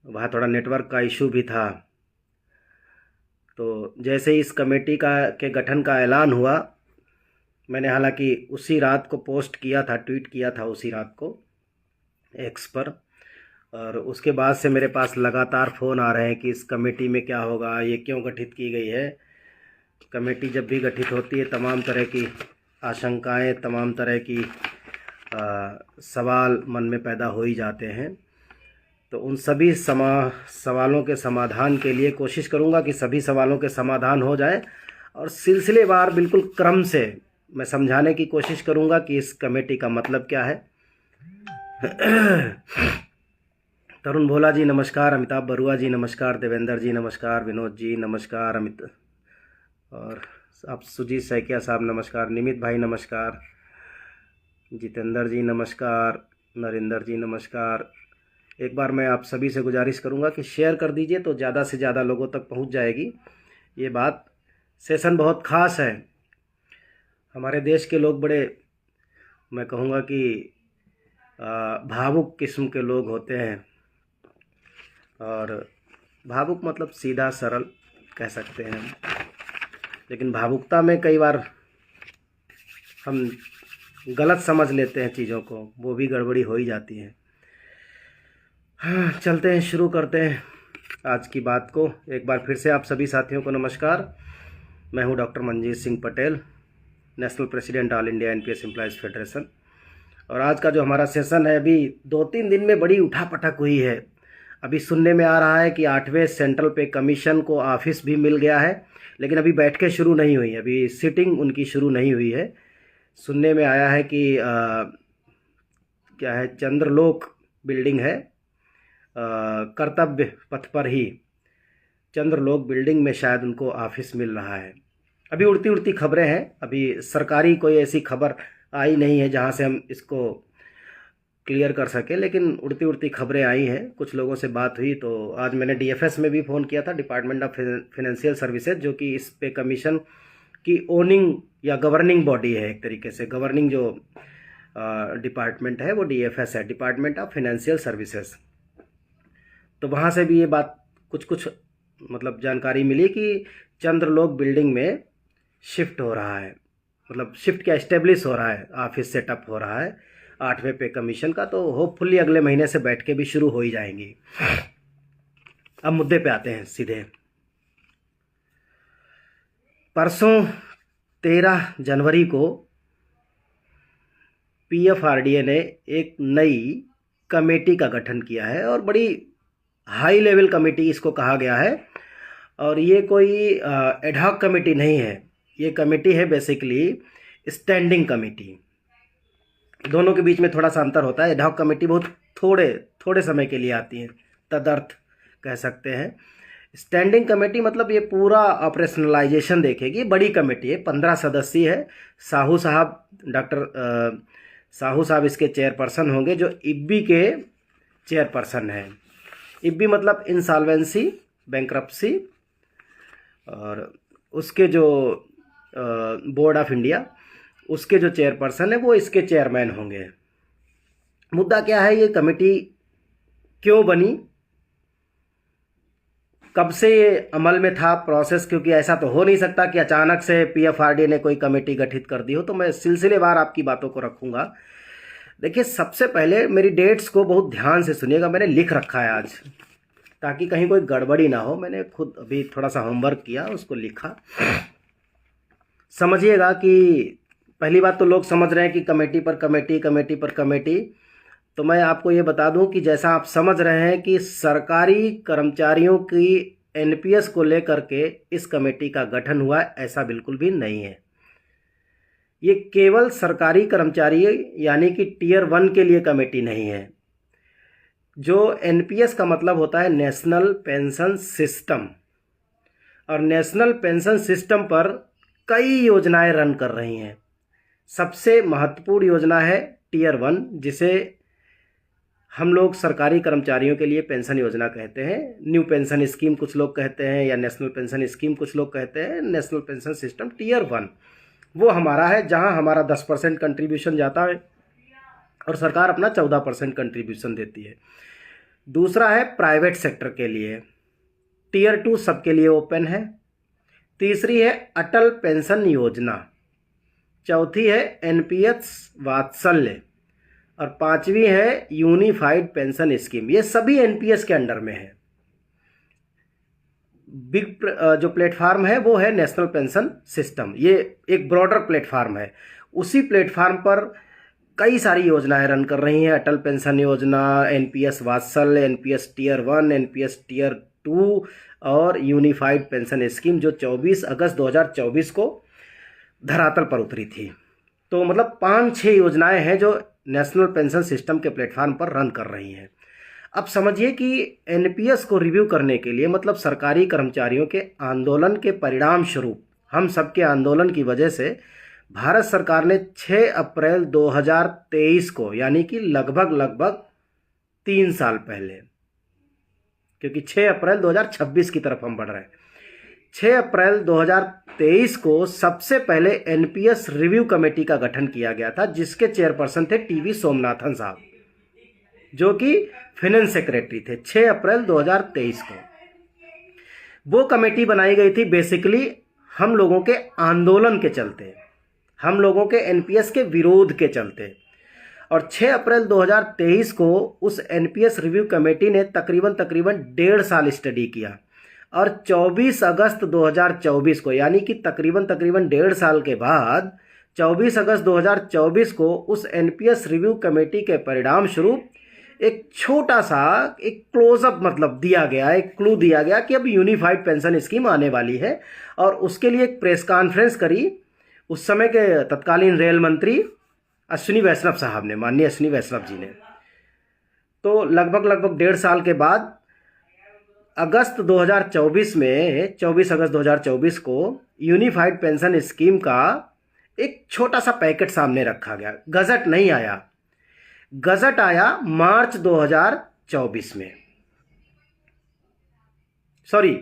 वहाँ थोड़ा नेटवर्क का इशू भी था। तो जैसे ही इस कमेटी के गठन का ऐलान हुआ, मैंने हालांकि उसी रात को पोस्ट किया था, ट्वीट किया था उसी रात को एक्स पर। और उसके बाद से मेरे पास लगातार फ़ोन आ रहे हैं कि इस कमेटी में क्या होगा, ये क्यों गठित की गई है। कमेटी जब भी गठित होती है तमाम तरह की आशंकाएं, तमाम तरह की सवाल मन में पैदा हो ही जाते हैं। तो उन सभी सवालों के समाधान के लिए कोशिश करूंगा कि सभी सवालों के समाधान हो जाए, और सिलसिलेवार बिल्कुल क्रम से मैं समझाने की कोशिश करूंगा कि इस कमेटी का मतलब क्या है। तरुण भोला जी नमस्कार, अमिताभ बरुआ जी नमस्कार, देवेंद्र जी नमस्कार, विनोद जी नमस्कार, और आप सुजीत सैकिया साहब नमस्कार, निमित भाई नमस्कार, जितेंद्र जी नमस्कार, नरेंद्र जी नमस्कार। एक बार मैं आप सभी से गुजारिश करूंगा कि शेयर कर दीजिए तो ज़्यादा से ज़्यादा लोगों तक पहुंच जाएगी ये बात। सेशन बहुत ख़ास है। हमारे देश के लोग बड़े, मैं कहूँगा कि भावुक किस्म के लोग होते हैं। और भावुक मतलब सीधा सरल कह सकते हैं, लेकिन भावुकता में कई बार हम गलत समझ लेते हैं चीज़ों को, वो भी गड़बड़ी हो ही जाती है। हाँ, चलते हैं, शुरू करते हैं आज की बात को। एक बार फिर से आप सभी साथियों को नमस्कार। मैं हूं doctor Manjeet Singh Patel, national president all India NPS employees federation. और आज का जो हमारा सेशन है, अभी 2-3 दिन में बड़ी उठापटक हुई है। अभी सुनने में आ रहा है कि 8वें सेंट्रल पे कमीशन को ऑफिस भी मिल गया है, लेकिन अभी बैठकें शुरू नहीं हुई, अभी सिटिंग उनकी शुरू नहीं हुई है। सुनने में आया है कि क्या है, चंद्रलोक बिल्डिंग है, कर्तव्य पथ पर ही चंद्रलोक बिल्डिंग में शायद उनको ऑफिस मिल रहा है। अभी उड़ती उड़ती खबरें हैं, अभी सरकारी कोई ऐसी खबर आई नहीं है जहां से हम इसको क्लियर कर सके, लेकिन उड़ती उड़ती खबरें आई हैं। कुछ लोगों से बात हुई तो आज मैंने डीएफएस में भी फ़ोन किया था, डिपार्टमेंट ऑफ फाइनेंशियल सर्विसेज, जो कि इस पे कमीशन की ओनिंग या गवर्निंग बॉडी है। एक तरीके से गवर्निंग जो डिपार्टमेंट है वो डीएफएस है, डिपार्टमेंट ऑफ फाइनेंशियल सर्विसेज। तो वहाँ से भी ये बात कुछ मतलब जानकारी मिली कि चंद्रलोक बिल्डिंग में शिफ्ट हो रहा है, मतलब शिफ्ट क्या, इस्टेब्लिश हो रहा है, ऑफिस सेटअप हो रहा है 8वें पे कमीशन का। तो होपफुली अगले महीने से बैठकें भी शुरू हो ही जाएंगी। अब मुद्दे पे आते हैं सीधे। परसों 13 जनवरी को पीएफआरडीए ने एक नई कमेटी का गठन किया है, और बड़ी हाई लेवल कमेटी इसको कहा गया है। और ये कोई एडहॉक कमेटी नहीं है, ये कमेटी है बेसिकली स्टैंडिंग कमेटी। दोनों के बीच में थोड़ा सा अंतर होता है। एडहॉक कमेटी बहुत थोड़े समय के लिए आती है, तदर्थ कह सकते हैं। स्टैंडिंग कमेटी मतलब ये पूरा ऑपरेशनलाइजेशन देखेगी। बड़ी कमेटी है, 15 सदस्यीय है। साहू साहब, डॉक्टर साहू साहब इसके चेयरपर्सन होंगे, जो इब्बी के चेयरपर्सन हैं। इब्बी मतलब इंसॉल्वेंसी बैंक्रप्सी, और उसके जो बोर्ड ऑफ इंडिया, उसके जो चेयरपर्सन है वो इसके चेयरमैन होंगे। मुद्दा क्या है, ये कमेटी क्यों बनी, कब से ये अमल में था प्रोसेस, क्योंकि ऐसा तो हो नहीं सकता कि अचानक से पीएफआरडी ने कोई कमेटी गठित कर दी हो। तो मैं सिलसिलेवार आपकी बातों को रखूंगा। देखिए, सबसे पहले मेरी डेट्स को बहुत ध्यान से सुनिएगा, मैंने लिख रखा है आज, ताकि कहीं कोई गड़बड़ी ना हो। मैंने खुद अभी थोड़ा सा होमवर्क किया, उसको लिखा। समझिएगा कि पहली बात तो लोग समझ रहे हैं कि कमेटी पर कमेटी, कमेटी पर कमेटी। तो मैं आपको ये बता दूं कि जैसा आप समझ रहे हैं कि सरकारी कर्मचारियों की एनपीएस को लेकर के इस कमेटी का गठन हुआ, ऐसा बिल्कुल भी नहीं है। ये केवल सरकारी कर्मचारी यानी कि टियर 1 के लिए कमेटी नहीं है। जो एनपीएस का मतलब होता है नेशनल पेंशन सिस्टम, और नेशनल पेंशन सिस्टम पर कई योजनाएं रन कर रही हैं। सबसे महत्वपूर्ण योजना है टियर 1, जिसे हम लोग सरकारी कर्मचारियों के लिए पेंशन योजना कहते हैं। न्यू पेंशन स्कीम कुछ लोग कहते हैं, या नेशनल पेंशन स्कीम कुछ लोग कहते हैं। नेशनल पेंशन सिस्टम टियर 1 वो हमारा है, जहां हमारा 10% कंट्रीब्यूशन जाता है और सरकार अपना 14% कंट्रीब्यूशन देती है। दूसरा है प्राइवेट सेक्टर के लिए, टियर 2 सबके लिए ओपन है। तीसरी है अटल पेंशन योजना। चौथी है एनपीएस वात्सल्य। और पांचवी है यूनिफाइड पेंशन स्कीम। ये सभी एनपीएस के अंडर में है। बिग जो प्लेटफार्म है वो है नेशनल पेंशन सिस्टम। ये एक ब्रॉडर प्लेटफार्म है। उसी प्लेटफार्म पर कई सारी योजनाएं रन कर रही हैं। अटल पेंशन योजना, एनपीएस वात्सल्य, एनपीएस टियर 1, एनपीएस टियर 2 और यूनिफाइड पेंशन स्कीम, जो 24 अगस्त 2024 को धरातल पर उतरी थी। तो मतलब 5-6 योजनाएं हैं जो नेशनल पेंशन सिस्टम के प्लेटफार्म पर रन कर रही हैं। अब समझिए कि एनपीएस को रिव्यू करने के लिए, मतलब सरकारी कर्मचारियों के आंदोलन के परिणाम स्वरूप, हम सबके आंदोलन की वजह से भारत सरकार ने 6 अप्रैल 2023 को, यानी कि लगभग 3 साल पहले, क्योंकि 6 अप्रैल 2026 की तरफ हम बढ़ रहे हैं, 6 अप्रैल 2023 को सबसे पहले एनपीएस रिव्यू कमेटी का गठन किया गया था, जिसके चेयरपर्सन थे टीवी सोमनाथन साहब, जो कि फाइनेंस सेक्रेटरी थे। 6 अप्रैल 2023 को वो कमेटी बनाई गई थी, बेसिकली हम लोगों के आंदोलन के चलते, हम लोगों के एनपीएस के विरोध के चलते। और 6 अप्रैल 2023 को उस एनपीएस रिव्यू कमेटी ने तकरीबन 1.5 साल स्टडी किया। और 24 अगस्त 2024 को, यानी कि तकरीबन 1.5 साल के बाद 24 अगस्त 2024 को उस एनपीएस रिव्यू कमेटी के परिणाम स्वरूप एक छोटा सा एक क्लोजअप मतलब दिया गया, एक क्लू दिया गया कि अब यूनिफाइड पेंशन स्कीम आने वाली है। और उसके लिए एक प्रेस कॉन्फ्रेंस करी उस समय के तत्कालीन रेल मंत्री अश्विनी वैष्णव साहब ने, माननीय अश्विनी वैष्णव जी ने। तो लगभग 1.5 साल के बाद अगस्त 2024 में, 24 अगस्त 2024 को यूनिफाइड पेंशन स्कीम का एक छोटा सा पैकेट सामने रखा गया। गजट नहीं आया, गजट आया मार्च 2024 में, सॉरी,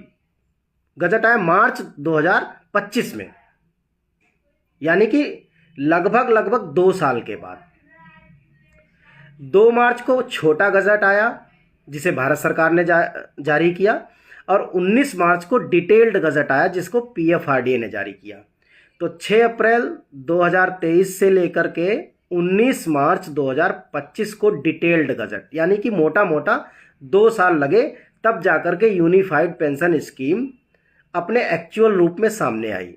गजट आया मार्च 2025 में, यानी कि लगभग 2 साल के बाद। 2 मार्च को छोटा गजट आया जिसे भारत सरकार ने जारी किया, और 19 मार्च को डिटेल्ड गजट आया जिसको पीएफआरडीए ने जारी किया। तो 6 अप्रैल 2023 से लेकर के 19 मार्च 2025 को डिटेल्ड गजट, यानी कि मोटा मोटा 2 साल लगे, तब जाकर के यूनिफाइड पेंशन स्कीम अपने एक्चुअल रूप में सामने आई।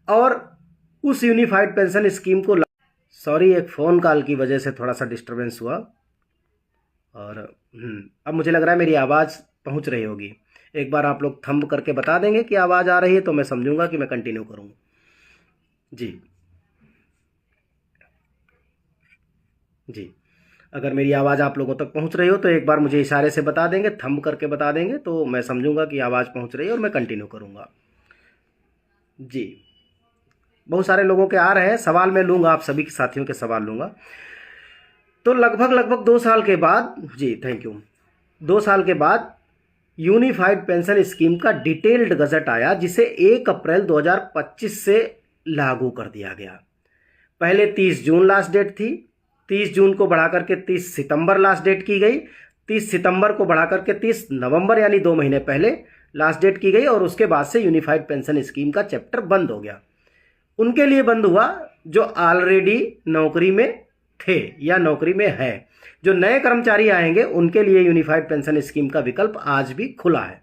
और उस यूनिफाइड पेंशन स्कीम को, सॉरी, एक फ़ोन कॉल की वजह से थोड़ा सा डिस्टरबेंस हुआ। और अब मुझे लग रहा है मेरी आवाज़ पहुंच रही होगी। एक बार आप लोग थंब करके बता देंगे कि आवाज़ आ रही है, तो मैं समझूंगा कि मैं कंटिन्यू करूँ। जी, अगर मेरी आवाज़ आप लोगों तक पहुंच रही हो तो एक बार मुझे इशारे से बता देंगे, थंब करके बता देंगे, तो मैं समझूंगा कि आवाज़ पहुंच रही है और मैं कंटिन्यू करूँगा। जी, बहुत सारे लोगों के आ रहे हैं सवाल, मैं लूँगा, आप सभी के साथियों के सवाल लूँगा। तो लगभग 2 साल के बाद, जी थैंक यू, 2 साल के बाद यूनिफाइड पेंशन स्कीम का डिटेल्ड गजट आया, जिसे 1 अप्रैल 2025 से लागू कर दिया गया। पहले 30 जून लास्ट डेट थी, 30 जून को बढ़ा करके 30 सितंबर लास्ट डेट की गई, 30 सितंबर को बढ़ा करके 30 नवंबर यानी 2 महीने पहले लास्ट डेट की गई। और उसके बाद से यूनिफाइड पेंशन स्कीम का चैप्टर बंद हो गया। उनके लिए बंद हुआ जो ऑलरेडी नौकरी में थे या नौकरी में हैं। जो नए कर्मचारी आएंगे उनके लिए यूनिफाइड पेंशन स्कीम का विकल्प आज भी खुला है।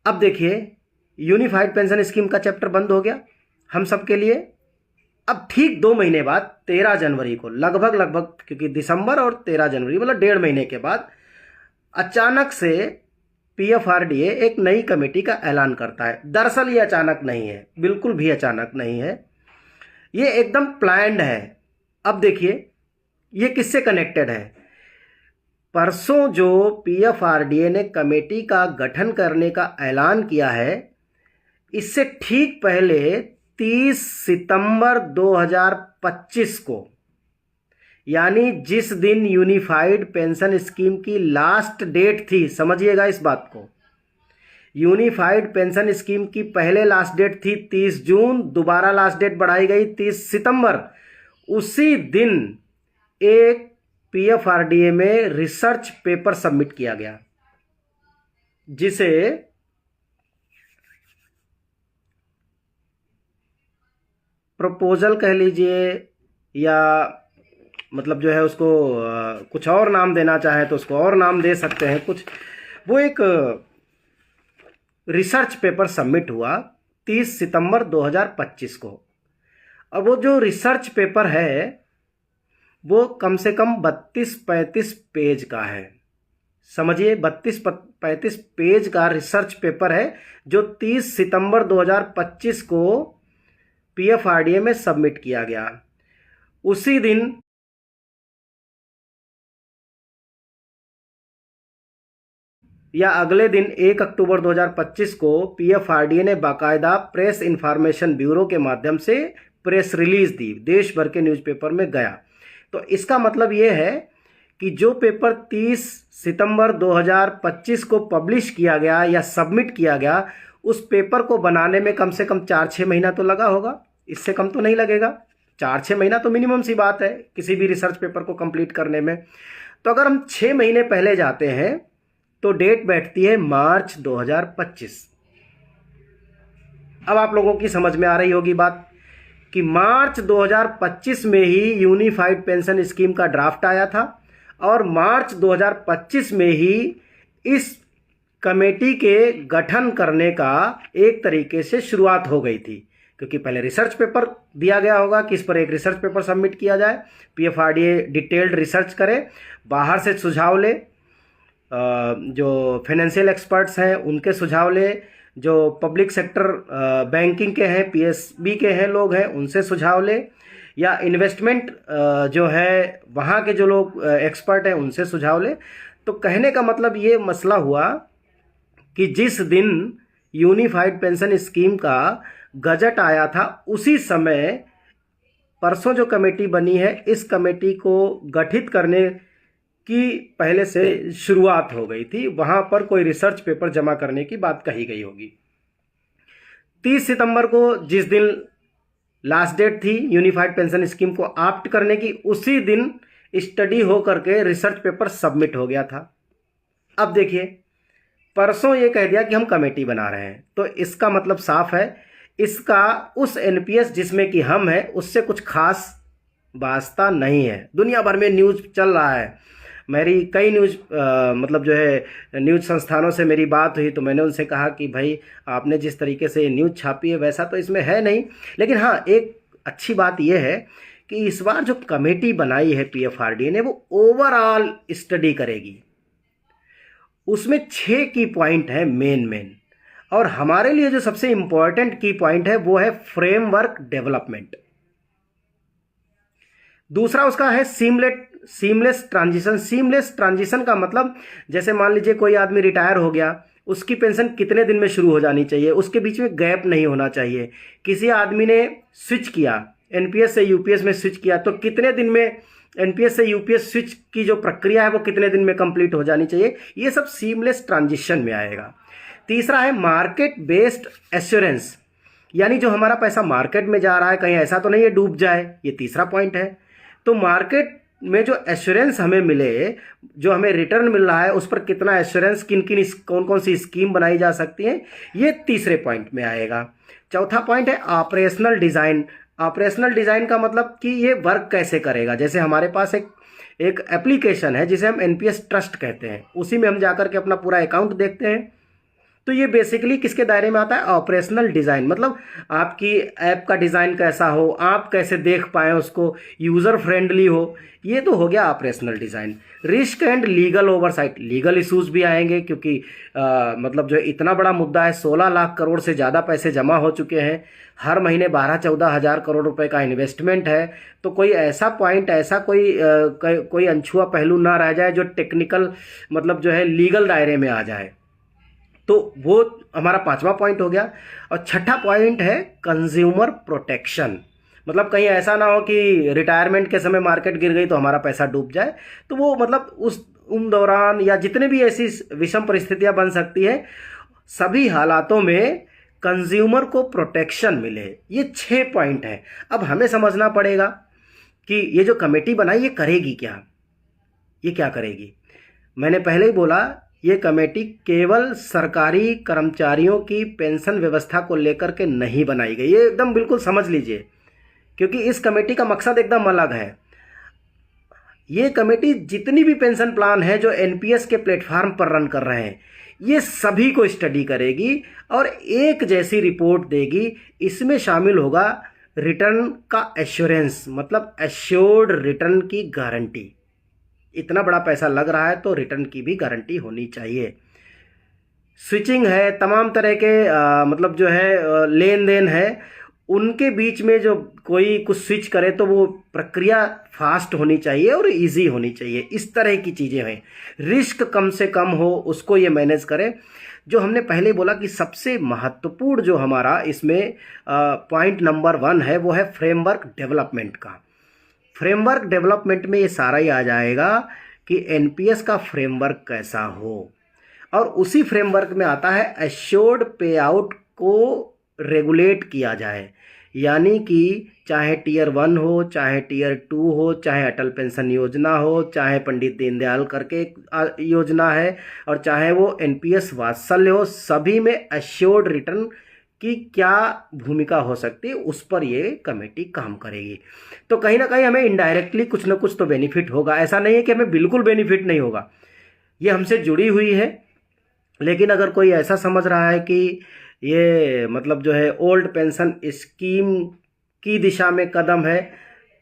अब देखिए, यूनिफाइड पेंशन स्कीम का चैप्टर बंद हो गया हम सब के लिए। अब ठीक 2 महीने बाद 13 जनवरी को, लगभग क्योंकि दिसंबर और 13 जनवरी मतलब 1.5 महीने के बाद, अचानक से पीएफआरडीए एक नई कमेटी का ऐलान करता है। दरअसल ये अचानक नहीं है, बिल्कुल भी अचानक नहीं है, ये एकदम प्लान्ड है। अब देखिए ये किससे कनेक्टेड है। परसों जो पीएफआरडीए ने कमेटी का गठन करने का ऐलान किया है, इससे ठीक पहले 30 सितंबर 2025 को, यानी जिस दिन यूनिफाइड पेंशन स्कीम की लास्ट डेट थी, समझिएगा इस बात को, यूनिफाइड पेंशन स्कीम की पहले लास्ट डेट थी 30 जून, दोबारा लास्ट डेट बढ़ाई गई 30 सितंबर। उसी दिन एक पीएफआरडीए में रिसर्च पेपर सबमिट किया गया, जिसे प्रपोजल कह लीजिए, या मतलब जो है उसको कुछ और नाम देना चाहे तो उसको और नाम दे सकते हैं कुछ। वो एक रिसर्च पेपर सबमिट हुआ 30 सितंबर 2025 को। अब वो जो रिसर्च पेपर है वो कम से कम 32-35 पेज का है। समझिए, 32-35 पेज का रिसर्च पेपर है जो 30 सितंबर 2025 को पीएफआरडीए में सबमिट किया गया। उसी दिन या अगले दिन 1 अक्टूबर 2025 को पीएफआरडीए ने बाकायदा प्रेस इंफॉर्मेशन ब्यूरो के माध्यम से प्रेस रिलीज दी, देश भर के न्यूज़पेपर में गया। तो इसका मतलब ये है कि जो पेपर 30 सितंबर 2025 को पब्लिश किया गया या सबमिट किया गया, उस पेपर को बनाने में कम से कम 4-6 महीना तो लगा होगा, इससे कम तो नहीं लगेगा। 4-6 महीना तो मिनिमम सी बात है किसी भी रिसर्च पेपर को कंप्लीट करने में। तो अगर हम 6 महीने पहले जाते हैं तो डेट बैठती है मार्च 2025। अब आप लोगों की समझ में आ रही होगी बात कि मार्च 2025 में ही यूनिफाइड पेंशन स्कीम का ड्राफ्ट आया था और मार्च 2025 में ही इस कमेटी के गठन करने का एक तरीके से शुरुआत हो गई थी, क्योंकि पहले रिसर्च पेपर दिया गया होगा कि इस पर एक रिसर्च पेपर सबमिट किया जाए, पीएफआरडीए डिटेल्ड रिसर्च करे, बाहर से सुझाव ले, जो फाइनेंशियल एक्सपर्ट्स हैं उनके सुझाव ले, जो पब्लिक सेक्टर बैंकिंग के हैं, पीएसबी के हैं लोग हैं उनसे सुझाव ले, या इन्वेस्टमेंट जो है वहाँ के जो लोग एक्सपर्ट हैं उनसे सुझाव ले। तो कहने का मतलब ये मसला हुआ कि जिस दिन यूनिफाइड पेंशन स्कीम का गजट आया था उसी समय परसों जो कमेटी बनी है, इस कमेटी को गठित करने की पहले से शुरुआत हो गई थी। वहां पर कोई रिसर्च पेपर जमा करने की बात कही गई होगी। 30 सितंबर को जिस दिन लास्ट डेट थी यूनिफाइड पेंशन स्कीम को ऑप्ट करने की, उसी दिन स्टडी हो करके रिसर्च पेपर सबमिट हो गया था। अब देखिए, परसों ये कह दिया कि हम कमेटी बना रहे हैं, तो इसका मतलब साफ है इसका उस एनपीएस जिसमें कि हम हैं उससे कुछ खास वास्ता नहीं है। दुनिया भर में न्यूज़ चल रहा है, मेरी कई न्यूज़ मतलब जो है न्यूज़ संस्थानों से मेरी बात हुई तो मैंने उनसे कहा कि भाई आपने जिस तरीके से न्यूज़ छापी है वैसा तो इसमें है नहीं, लेकिन हाँ एक अच्छी बात यह है कि इस बार जो कमेटी बनाई है पीएफआरडीए ने वो ओवरऑल स्टडी करेगी। उसमें 6 की पॉइंट है मेन, और हमारे लिए जो सबसे इंपॉर्टेंट की पॉइंट है वो है फ्रेमवर्क डेवलपमेंट। दूसरा उसका है सीमलेस ट्रांजिशन। सीमलेस ट्रांजिशन का मतलब जैसे मान लीजिए कोई आदमी रिटायर हो गया, उसकी पेंशन कितने दिन में शुरू हो जानी चाहिए, उसके बीच में गैप नहीं होना चाहिए। किसी आदमी ने स्विच किया, एनपीएस से यूपीएस में स्विच किया, तो कितने दिन में एनपीएस से यूपीएस स्विच की जो प्रक्रिया है वो कितने दिन में कंप्लीट हो जानी चाहिए। ये सब सीमलेस ट्रांजिशन में आएगा। तीसरा है मार्केट बेस्ड एश्योरेंस, यानी जो हमारा पैसा मार्केट में जा रहा है कहीं ऐसा तो नहीं है डूब जाए, ये तीसरा पॉइंट है। तो मार्केट में जो एश्योरेंस हमें मिले, जो हमें रिटर्न मिल रहा है उस पर कितना एश्योरेंस, कौन कौन सी स्कीम बनाई जा सकती है, ये तीसरे पॉइंट में आएगा। चौथा पॉइंट है ऑपरेशनल डिज़ाइन। ऑपरेशनल डिज़ाइन का मतलब कि ये वर्क कैसे करेगा। जैसे हमारे पास एक एप्लीकेशन है जिसे हम एनपीएस ट्रस्ट कहते हैं, उसी में हम जाकर के अपना पूरा अकाउंट देखते हैं। तो ये बेसिकली किसके दायरे में आता है, ऑपरेशनल डिज़ाइन। मतलब आपकी ऐप का डिज़ाइन कैसा हो, आप कैसे देख पाएँ उसको, यूज़र फ्रेंडली हो, ये तो हो गया operational design. Risk and legal oversight, legal issues भी आएंगे क्योंकि मतलब जो इतना बड़ा मुद्दा है, 16 लाख करोड़ से ज़्यादा पैसे जमा हो चुके हैं, हर महीने 12-14 हज़ार करोड़ रुपए का इन्वेस्टमेंट है। तो कोई ऐसा पॉइंट, ऐसा कोई अनछुआ पहलू ना रह जाए जो टेक्निकल मतलब जो है लीगल दायरे में आ जाए। तो वो हमारा 5वां पॉइंट हो गया। और छठा पॉइंट है कंज्यूमर प्रोटेक्शन। मतलब कहीं ऐसा ना हो कि रिटायरमेंट के समय मार्केट गिर गई तो हमारा पैसा डूब जाए। तो वो मतलब उन दौरान या जितने भी ऐसी विषम परिस्थितियां बन सकती है, सभी हालातों में कंज्यूमर को प्रोटेक्शन मिले। ये 6 पॉइंट है। अब हमें समझना पड़ेगा कि ये जो कमेटी बनाई ये करेगी क्या। ये क्या करेगी? मैंने पहले ही बोला, ये कमेटी केवल सरकारी कर्मचारियों की पेंशन व्यवस्था को लेकर के नहीं बनाई गई, ये एकदम बिल्कुल समझ लीजिए, क्योंकि इस कमेटी का मकसद एकदम अलग है। ये कमेटी जितनी भी पेंशन प्लान है जो एनपीएस के प्लेटफॉर्म पर रन कर रहे हैं, ये सभी को स्टडी करेगी और एक जैसी रिपोर्ट देगी। इसमें शामिल होगा रिटर्न का एश्योरेंस, मतलब एश्योर्ड रिटर्न की गारंटी। इतना बड़ा पैसा लग रहा है तो रिटर्न की भी गारंटी होनी चाहिए। स्विचिंग है, तमाम तरह के मतलब जो है लेन देन है, उनके बीच में जो कोई कुछ स्विच करे तो वो प्रक्रिया फास्ट होनी चाहिए और इजी होनी चाहिए। इस तरह की चीज़ें हैं, रिस्क कम से कम हो उसको ये मैनेज करे। जो हमने पहले बोला कि सबसे महत्वपूर्ण जो हमारा इसमें पॉइंट नंबर 1 है वो है फ्रेमवर्क डेवलपमेंट का। फ्रेमवर्क डेवलपमेंट में ये सारा ही आ जाएगा कि एनपीएस का फ्रेमवर्क कैसा हो, और उसी फ्रेमवर्क में आता है एश्योर्ड पे आउट को रेगुलेट किया जाए। यानी कि चाहे टियर 1 हो, चाहे टियर 2 हो, चाहे अटल पेंशन योजना हो, चाहे पंडित दीनदयाल करके योजना है, और चाहे वो एनपीएस वात्सल्य हो, सभी में एश्योर्ड रिटर्न की क्या भूमिका हो सकती है उस पर ये कमेटी काम करेगी। तो कहीं ना कहीं हमें इनडायरेक्टली कुछ ना कुछ तो बेनिफिट होगा, ऐसा नहीं है कि हमें बिल्कुल बेनिफिट नहीं होगा। ये हमसे जुड़ी हुई है, लेकिन अगर कोई ऐसा समझ रहा है कि ये मतलब जो है ओल्ड पेंशन स्कीम की दिशा में कदम है,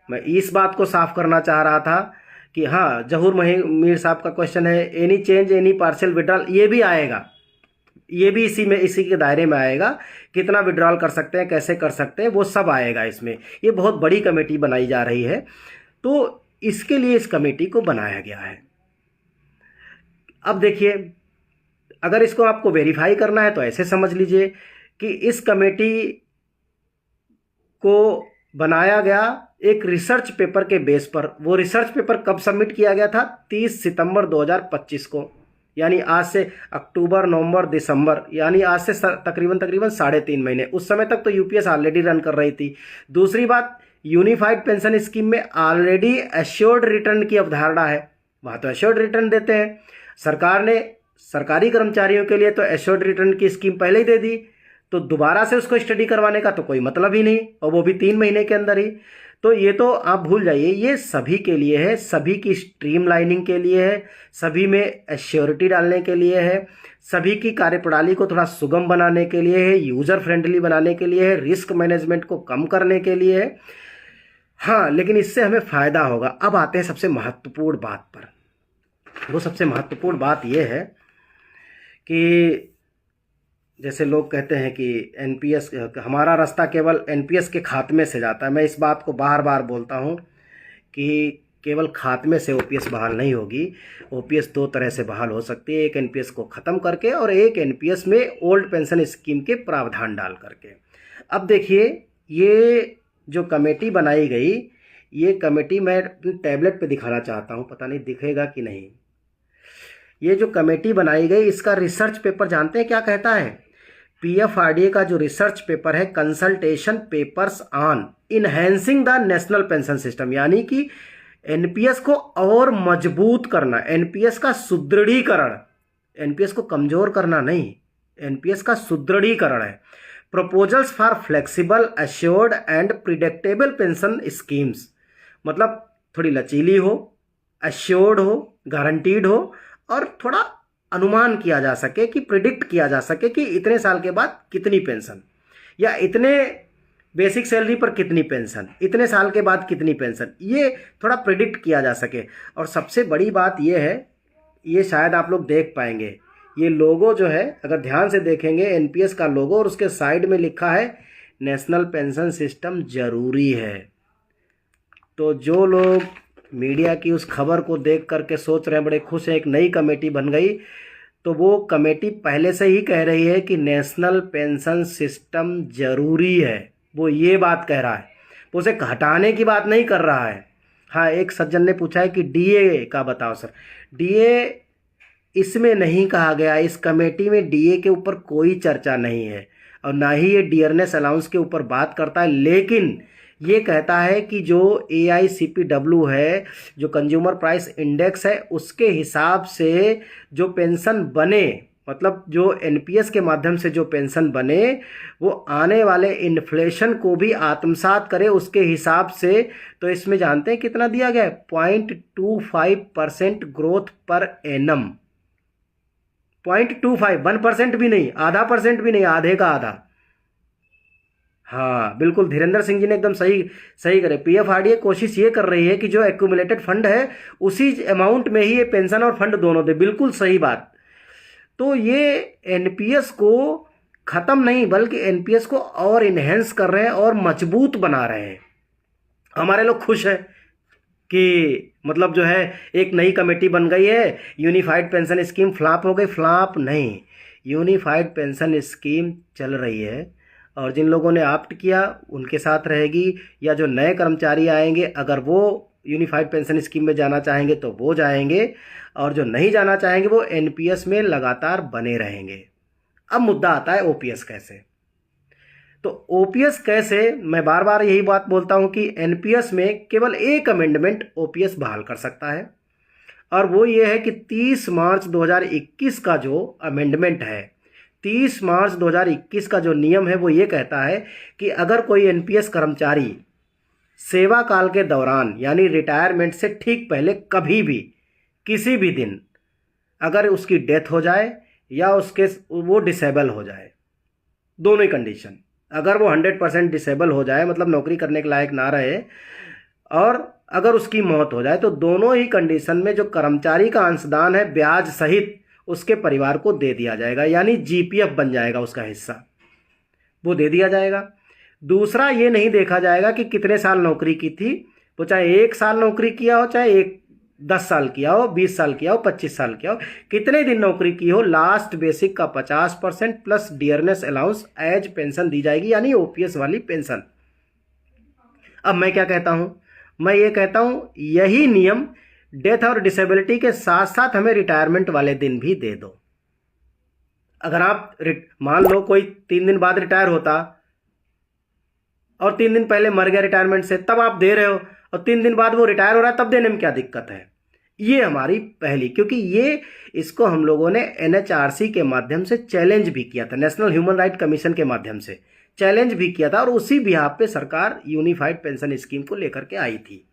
मैं इस बात को साफ करना चाह रहा था कि हाँ, जहूर मीर साहब का क्वेश्चन है any change any partial withdrawal, ये भी आएगा, ये भी इसी के दायरे में आएगा। कितना विड्रॉल कर सकते हैं, कैसे कर सकते हैं, वो सब आएगा इसमें। ये बहुत बड़ी कमेटी बनाई जा रही है, तो इसके लिए इस कमेटी को बनाया गया है। अब देखिए, अगर इसको आपको वेरीफाई करना है तो ऐसे समझ लीजिए कि इस कमेटी को बनाया गया एक रिसर्च पेपर के बेस पर। वो रिसर्च पेपर कब सबमिट किया गया था? 30 सितंबर 2025 को, यानी आज से अक्टूबर, नवंबर, दिसंबर, यानी आज से तकरीबन 3.5 महीने। उस समय तक तो यूपीएस ऑलरेडी रन कर रही थी। दूसरी बात, यूनिफाइड पेंशन स्कीम में ऑलरेडी एश्योर्ड रिटर्न की अवधारणा है, वहाँ तो एश्योर्ड रिटर्न देते हैं। सरकार ने सरकारी कर्मचारियों के लिए तो एश्योर्ड रिटर्न की स्कीम पहले ही दे दी, तो दोबारा से उसको स्टडी करवाने का तो कोई मतलब ही नहीं, और वो भी 3 महीने के अंदर ही। तो ये तो आप भूल जाइए, ये सभी के लिए है, सभी की स्ट्रीमलाइनिंग के लिए है, सभी में एश्योरिटी डालने के लिए है, सभी की कार्यप्रणाली को थोड़ा सुगम बनाने के लिए है, यूजर फ्रेंडली बनाने के लिए है, रिस्क मैनेजमेंट को कम करने के लिए है। हाँ, लेकिन इससे हमें फ़ायदा होगा। अब आते हैं सबसे महत्वपूर्ण बात पर। वो सबसे महत्वपूर्ण बात यह है कि जैसे लोग कहते हैं कि एनपीएस, हमारा रास्ता केवल एनपीएस के खात्मे से जाता है। मैं इस बात को बार बार बोलता हूं कि केवल खात्मे से ओपीएस बहाल नहीं होगी। ओपीएस 2 तरह से बहाल हो सकती है, एक एनपीएस को ख़त्म करके और एक एनपीएस में ओल्ड पेंशन स्कीम के प्रावधान डाल करके। अब देखिए, ये जो कमेटी बनाई गई, ये कमेटी मैं टैबलेट पे दिखाना चाहता हूँ, पता नहीं दिखेगा कि नहीं। ये जो कमेटी बनाई गई, इसका रिसर्च पेपर जानते हैं क्या कहता है? पीएफआरडीए का जो रिसर्च पेपर है, consultation papers on enhancing the national pension system, यानी कि एनपीएस को और मजबूत करना, एनपीएस का सुदृढ़ीकरण, एनपीएस को कमजोर करना नहीं, एनपीएस का सुदृढ़ीकरण है। Proposals for flexible, assured and predictable pension schemes, मतलब थोड़ी लचीली हो, एश्योर्ड हो, गारंटीड हो, और थोड़ा अनुमान किया जा सके, कि प्रिडिक्ट किया जा सके कि इतने साल के बाद कितनी पेंशन, या इतने बेसिक सैलरी पर कितनी पेंशन, इतने साल के बाद कितनी पेंशन, ये थोड़ा प्रिडिक्ट किया जा सके। और सबसे बड़ी बात ये है, ये शायद आप लोग देख पाएंगे, ये लोगो जो है, अगर ध्यान से देखेंगे, एनपीएस का लोगो, और उसके साइड में लिखा है नेशनल पेंशन सिस्टम जरूरी है। तो जो लोग मीडिया की उस खबर को देख करके सोच रहे हैं, बड़े खुश हैं, एक नई कमेटी बन गई, तो वो कमेटी पहले से ही कह रही है कि नेशनल पेंशन सिस्टम जरूरी है। वो ये बात कह रहा है, वो उसे हटाने की बात नहीं कर रहा है। हाँ, एक सज्जन ने पूछा है कि डीए का बताओ सर। डीए इसमें नहीं कहा गया, इस कमेटी में डीए के ऊपर कोई चर्चा नहीं है, और ना ही ये डियरनेस अलाउंस के ऊपर बात करता है। लेकिन ये कहता है कि जो AICPW है, जो कंज्यूमर प्राइस इंडेक्स है, उसके हिसाब से जो पेंशन बने, मतलब जो NPS के माध्यम से जो पेंशन बने वो आने वाले इन्फ्लेशन को भी आत्मसात करे उसके हिसाब से। तो इसमें जानते हैं कितना दिया गया है? 0.25% ग्रोथ पर एनम। 0.25, 1% भी नहीं, आधा परसेंट भी नहीं, आधे का आधा। हाँ बिल्कुल, धीरेन्द्र सिंह जी ने एकदम सही सही करे। PFRDA कोशिश ये कर रही है कि जो एक्यूमुलेटेड फंड है उसी अमाउंट में ही ये पेंशन और फंड दोनों दे। बिल्कुल सही बात। तो ये NPS को ख़त्म नहीं बल्कि NPS को और इन्हेंस कर रहे हैं और मजबूत बना रहे हैं। हमारे लोग खुश हैं कि मतलब जो है एक नई कमेटी बन गई है, यूनिफाइड पेंशन स्कीम फ्लॉप हो गई। फ्लॉप नहीं, यूनिफाइड पेंशन स्कीम चल रही है और जिन लोगों ने ऑप्ट किया उनके साथ रहेगी, या जो नए कर्मचारी आएंगे अगर वो यूनिफाइड पेंशन स्कीम में जाना चाहेंगे तो वो जाएंगे, और जो नहीं जाना चाहेंगे वो NPS में लगातार बने रहेंगे। अब मुद्दा आता है OPS कैसे। तो OPS कैसे, मैं बार बार यही बात बोलता हूं कि NPS में केवल एक अमेंडमेंट OPS बहाल कर सकता है, और वो ये है कि 30 मार्च 2021 का जो अमेंडमेंट है, 30 मार्च 2021 का जो नियम है वो ये कहता है कि अगर कोई NPS कर्मचारी सेवा काल के दौरान यानी रिटायरमेंट से ठीक पहले कभी भी किसी भी दिन अगर उसकी डेथ हो जाए या वो डिसेबल हो जाए, दोनों ही कंडीशन, अगर वो 100% डिसेबल हो जाए मतलब नौकरी करने के लायक ना रहे, और अगर उसकी मौत हो जाए, तो दोनों ही कंडीशन में जो कर्मचारी का अंशदान है ब्याज सहित उसके परिवार को दे दिया जाएगा, यानी GPF बन जाएगा उसका हिस्सा, वो दे दिया जाएगा। दूसरा, ये नहीं देखा जाएगा कि कितने साल नौकरी की थी, वो चाहे 1 साल नौकरी किया हो, चाहे 10 साल किया हो, 20 साल किया हो, 25 साल किया हो, कितने दिन नौकरी की हो, लास्ट बेसिक का 50% plus dearness allowance as pension दी जाएगी, यानी OPS वाली पेंशन। अब मैं क्या कहता हूं, मैं ये कहता हूं यही नियम डेथ और डिसेबिलिटी के साथ साथ हमें रिटायरमेंट वाले दिन भी दे दो। अगर आप मान लो कोई 3 दिन बाद रिटायर होता और 3 दिन पहले मर गया रिटायरमेंट से, तब आप दे रहे हो, और 3 दिन बाद वो रिटायर हो रहा है तब देने में क्या दिक्कत है? ये हमारी पहली, क्योंकि ये इसको हम लोगों ने NHRC के माध्यम से चैलेंज भी किया था, नेशनल ह्यूमन राइट कमीशन के माध्यम से चैलेंज भी किया था, और उसी बिहाफ पे सरकार यूनिफाइड पेंशन स्कीम को लेकर के आई थी।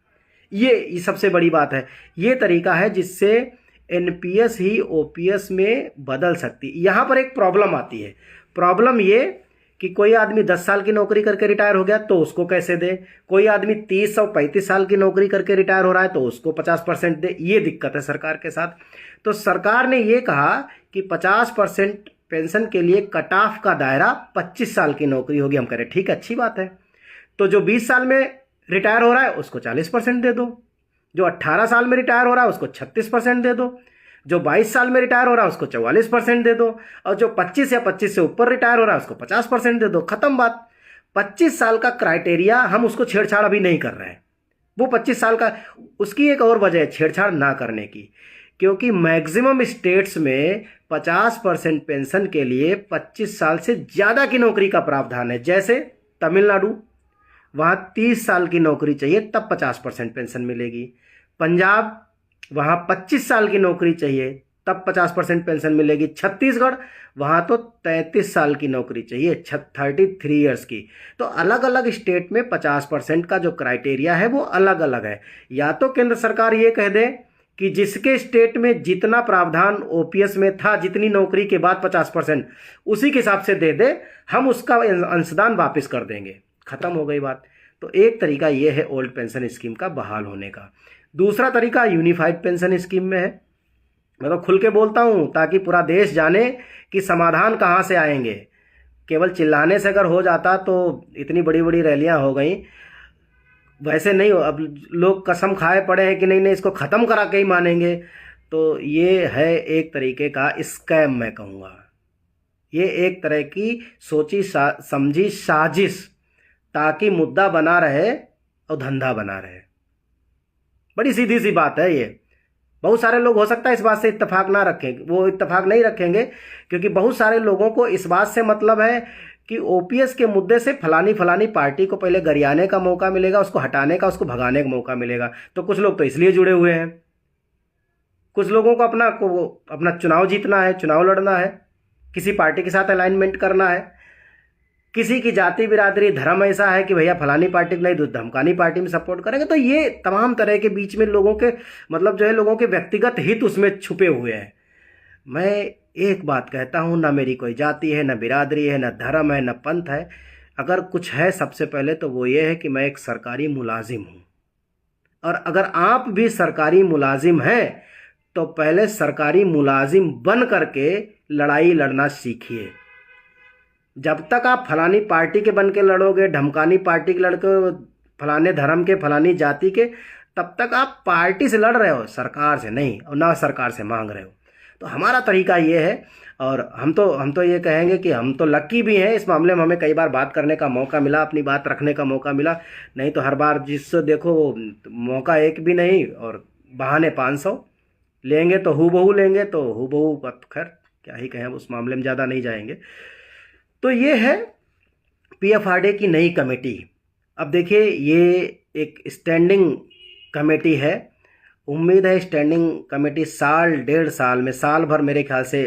ये सबसे बड़ी बात है, ये तरीका है जिससे NPS ही OPS में बदल सकती। यहाँ पर एक प्रॉब्लम आती है, प्रॉब्लम ये कि कोई आदमी 10 साल की नौकरी करके रिटायर हो गया तो उसको कैसे दे, कोई आदमी 30 और 35 साल की नौकरी करके रिटायर हो रहा है तो उसको 50% दे, ये दिक्कत है सरकार के साथ। तो सरकार ने ये कहा कि 50% पेंशन के लिए कट ऑफ का दायरा 25 साल की नौकरी होगी। हम कह रहे ठीक है, अच्छी बात है। तो जो 20 साल में रिटायर हो रहा है उसको 40% दे दो, जो 18 साल में रिटायर हो रहा है उसको 36% दे दो, जो 22 साल में रिटायर हो रहा है उसको 44% दे दो, और जो 25 या 25 से ऊपर रिटायर हो रहा है उसको 50% दे दो। खत्म बात। 25 साल का क्राइटेरिया हम उसको छेड़छाड़ अभी नहीं कर रहे हैं, वो 25 साल का, उसकी एक और वजह है छेड़छाड़ ना करने की, क्योंकि मैक्सिमम स्टेट्स में 50% पेंशन के लिए 25 साल से ज़्यादा की नौकरी का प्रावधान है। जैसे तमिलनाडु, वहाँ 30 साल की नौकरी चाहिए तब 50% पेंशन मिलेगी। पंजाब, वहाँ 25 साल की नौकरी चाहिए तब 50% पेंशन मिलेगी। छत्तीसगढ़, वहाँ तो 33 साल की नौकरी चाहिए, 33 ईयर्स की। तो अलग अलग स्टेट में 50% का जो क्राइटेरिया है वो अलग अलग है। या तो केंद्र सरकार ये कह दे कि जिसके स्टेट में जितना प्रावधान OPS में था, जितनी नौकरी के बाद 50%, उसी के हिसाब से दे दे, हम उसका अंशदान वापस कर देंगे, खत्म हो गई बात। तो एक तरीका ये है ओल्ड पेंशन स्कीम का बहाल होने का। दूसरा तरीका यूनिफाइड पेंशन स्कीम में है। मैं तो खुल के बोलता हूँ ताकि पूरा देश जाने कि समाधान कहाँ से आएंगे। केवल चिल्लाने से अगर हो जाता तो इतनी बड़ी बड़ी रैलियाँ हो गई, वैसे नहीं हो। अब लोग कसम खाए पड़े हैं कि नहीं नहीं इसको ख़त्म करा के ही मानेंगे। तो ये है एक तरीके का स्कैम, मैं कहूँगा ये एक तरह की सोची समझी साजिश, ताकि मुद्दा बना रहे और धंधा बना रहे। बड़ी सीधी सी बात है ये। बहुत सारे लोग हो सकता है इस बात से इत्तेफाक ना रखें, वो इत्तेफाक नहीं रखेंगे, क्योंकि बहुत सारे लोगों को इस बात से मतलब है कि ओपीएस के मुद्दे से फलानी फलानी पार्टी को पहले गरियाने का मौका मिलेगा, उसको हटाने का, उसको भगाने का मौका मिलेगा। तो कुछ लोग तो इसलिए जुड़े हुए हैं, कुछ लोगों को अपना चुनाव जीतना है, चुनाव लड़ना है, किसी पार्टी के साथ अलाइनमेंट करना है, किसी की जाति बिरादरी धर्म ऐसा है कि भैया फलानी पार्टी को नहीं तो धमकानी पार्टी में सपोर्ट करेंगे। तो ये तमाम तरह के बीच में लोगों के मतलब जो है लोगों के व्यक्तिगत हित उसमें छुपे हुए हैं। मैं एक बात कहता हूँ, ना मेरी कोई जाति है, ना बिरादरी है, ना धर्म है, ना पंथ है। अगर कुछ है सबसे पहले तो वो ये है कि मैं एक सरकारी मुलाजिम हूँ, और अगर आप भी सरकारी मुलाजिम हैं तो पहले सरकारी मुलाजिम बन करके लड़ाई लड़ना सीखिए। जब तक आप फलानी पार्टी के बन के लड़ोगे, धमकानी पार्टी के लड़के, फलाने धर्म के, फलानी जाति के, तब तक आप पार्टी से लड़ रहे हो, सरकार से नहीं, और ना सरकार से मांग रहे हो। तो हमारा तरीका ये है, और हम तो ये कहेंगे कि हम तो लक्की भी हैं इस मामले में, हमें कई बार बात करने का मौका मिला, अपनी बात रखने का मौका मिला। नहीं तो हर बार जिससे देखो मौका एक भी नहीं और बहाने 500 लेंगे, तो हूबहू लेंगे, तो हूबहू खैर क्या ही कहें, उस मामले में ज़्यादा नहीं जाएंगे। तो ये है पीएफआरडीए की नई कमेटी। अब देखिए ये एक स्टैंडिंग कमेटी है, उम्मीद है स्टैंडिंग कमेटी साल 1.5 साल में, साल भर मेरे ख्याल से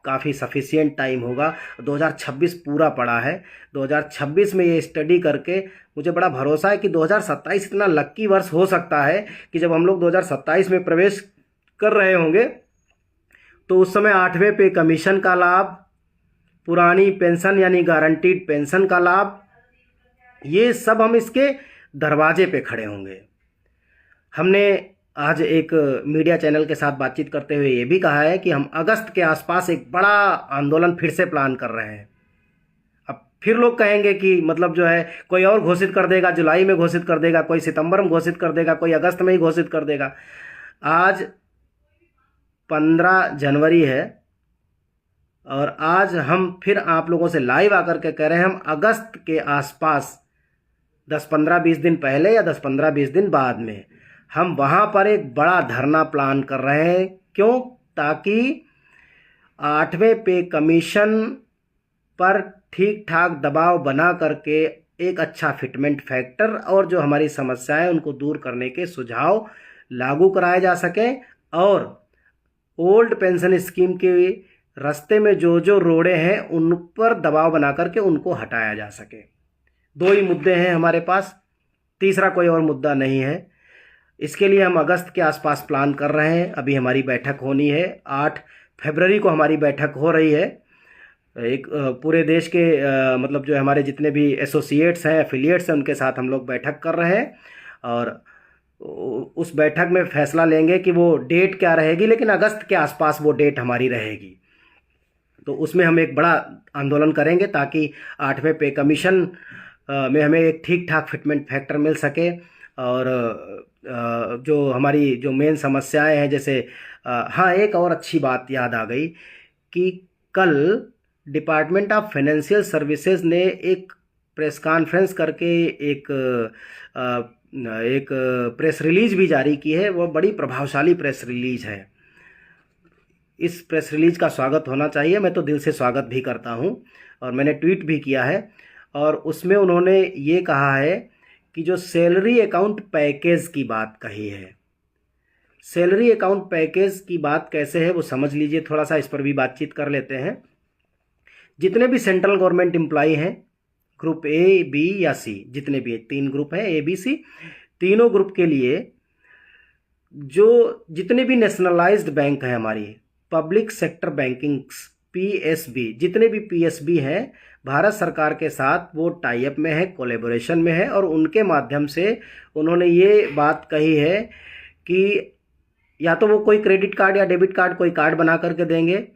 काफ़ी सफिशिएंट टाइम होगा, 2026 पूरा पड़ा है, 2026 में ये स्टडी करके मुझे बड़ा भरोसा है कि 2027 इतना लक्की वर्ष हो सकता है कि जब हम लोग 2027 में प्रवेश कर रहे होंगे तो उस समय 8वें पे कमीशन का लाभ, पुरानी पेंशन यानी गारंटीड पेंशन का लाभ, ये सब हम इसके दरवाजे पे खड़े होंगे। हमने आज एक मीडिया चैनल के साथ बातचीत करते हुए ये भी कहा है कि हम अगस्त के आसपास एक बड़ा आंदोलन फिर से प्लान कर रहे हैं। अब फिर लोग कहेंगे कि मतलब जो है कोई और घोषित कर देगा, जुलाई में घोषित कर देगा, कोई सितंबर में घोषित कर देगा, कोई अगस्त में ही घोषित कर देगा। आज 15 जनवरी है और आज हम फिर आप लोगों से लाइव आकर के कह रहे हैं, हम अगस्त के आसपास 10-15-20 दिन पहले या 10-15-20 दिन बाद में हम वहाँ पर एक बड़ा धरना प्लान कर रहे हैं। क्यों? ताकि 8वें पे कमीशन पर ठीक ठाक दबाव बना करके एक अच्छा फिटमेंट फैक्टर और जो हमारी समस्याएं उनको दूर करने के सुझाव लागू कराए जा सकें, और ओल्ड पेंशन स्कीम के रास्ते में जो जो रोड़े हैं उन पर दबाव बना करके उनको हटाया जा सके। 2 ही मुद्दे हैं हमारे पास, तीसरा कोई और मुद्दा नहीं है। इसके लिए हम अगस्त के आसपास प्लान कर रहे हैं। अभी हमारी बैठक होनी है, 8 फरवरी को हमारी बैठक हो रही है। एक पूरे देश के मतलब जो हमारे जितने भी एसोसिएट्स हैं, एफिलिएट्स हैं, उनके साथ हम लोग बैठक कर रहे हैं और उस बैठक में फैसला लेंगे कि वो डेट क्या रहेगी, लेकिन अगस्त के आसपास वो डेट हमारी रहेगी। तो उसमें हम एक बड़ा आंदोलन करेंगे ताकि 8वें पे कमीशन में हमें एक ठीक ठाक फिटमेंट फैक्टर मिल सके, और जो हमारी जो मेन समस्याएं हैं, जैसे हाँ एक और अच्छी बात याद आ गई कि कल डिपार्टमेंट ऑफ फाइनेंशियल सर्विसेज ने एक प्रेस कॉन्फ्रेंस करके एक प्रेस रिलीज भी जारी की है। वो बड़ी प्रभावशाली प्रेस रिलीज है। इस प्रेस रिलीज का स्वागत होना चाहिए, मैं तो दिल से स्वागत भी करता हूं, और मैंने ट्वीट भी किया है। और उसमें उन्होंने ये कहा है कि जो सैलरी अकाउंट पैकेज की बात कही है, सैलरी अकाउंट पैकेज की बात कैसे है वो समझ लीजिए, थोड़ा सा इस पर भी बातचीत कर लेते हैं। जितने भी सेंट्रल गवर्नमेंट एम्प्लॉई हैं, ग्रुप ए, बी या सी, जितने भी 3 ग्रुप हैं, ए, बी, सी, तीनों ग्रुप के लिए जो जितने भी नेशनलाइज्ड बैंक हैं, हमारी पब्लिक सेक्टर बैंकिंग पीएसबी, जितने भी पीएसबी हैं भारत सरकार के साथ वो टाई अप में है, कोलैबोरेशन में है, और उनके माध्यम से उन्होंने ये बात कही है कि या तो वो कोई क्रेडिट कार्ड या डेबिट कार्ड, कोई कार्ड बना करके देंगे।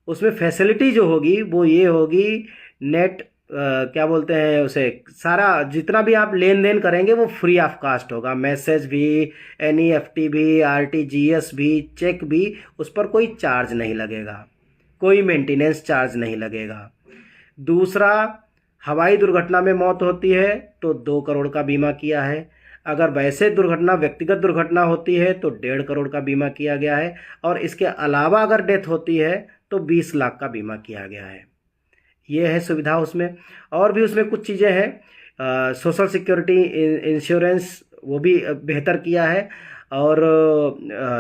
उसमें फैसिलिटी जो होगी वो ये होगी, नेट क्या बोलते हैं उसे, सारा जितना भी आप लेन देन करेंगे वो फ्री ऑफ कास्ट होगा। मैसेज भी, एनईएफटी भी, आरटीजीएस भी, चेक भी, उस पर कोई चार्ज नहीं लगेगा, कोई मेंटेनेंस चार्ज नहीं लगेगा। दूसरा, हवाई दुर्घटना में मौत होती है तो 2 करोड़ का बीमा किया है। अगर वैसे दुर्घटना, व्यक्तिगत दुर्घटना होती है तो 1.5 करोड़ का बीमा किया गया है, और इसके अलावा अगर डेथ होती है तो 20 लाख का बीमा किया गया है। ये है सुविधा उसमें। और भी उसमें कुछ चीज़ें हैं, सोशल सिक्योरिटी इंश्योरेंस वो भी बेहतर किया है। और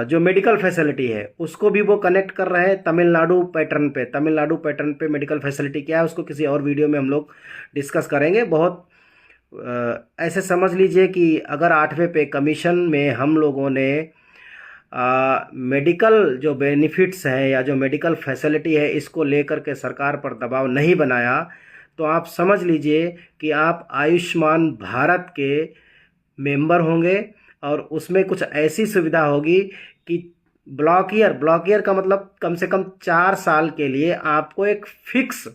जो मेडिकल फैसिलिटी है उसको भी वो कनेक्ट कर रहे हैं तमिलनाडु पैटर्न पे। तमिलनाडु पैटर्न पे मेडिकल फैसिलिटी क्या है उसको किसी और वीडियो में हम लोग डिस्कस करेंगे। बहुत ऐसे समझ लीजिए कि अगर 8वें पे कमीशन में हम लोगों ने मेडिकल जो बेनिफिट्स हैं या जो मेडिकल फैसिलिटी है इसको लेकर के सरकार पर दबाव नहीं बनाया, तो आप समझ लीजिए कि आप आयुष्मान भारत के मेंबर होंगे। और उसमें कुछ ऐसी सुविधा होगी कि ब्लॉक ईयर का मतलब कम से कम 4 साल के लिए आपको एक फिक्स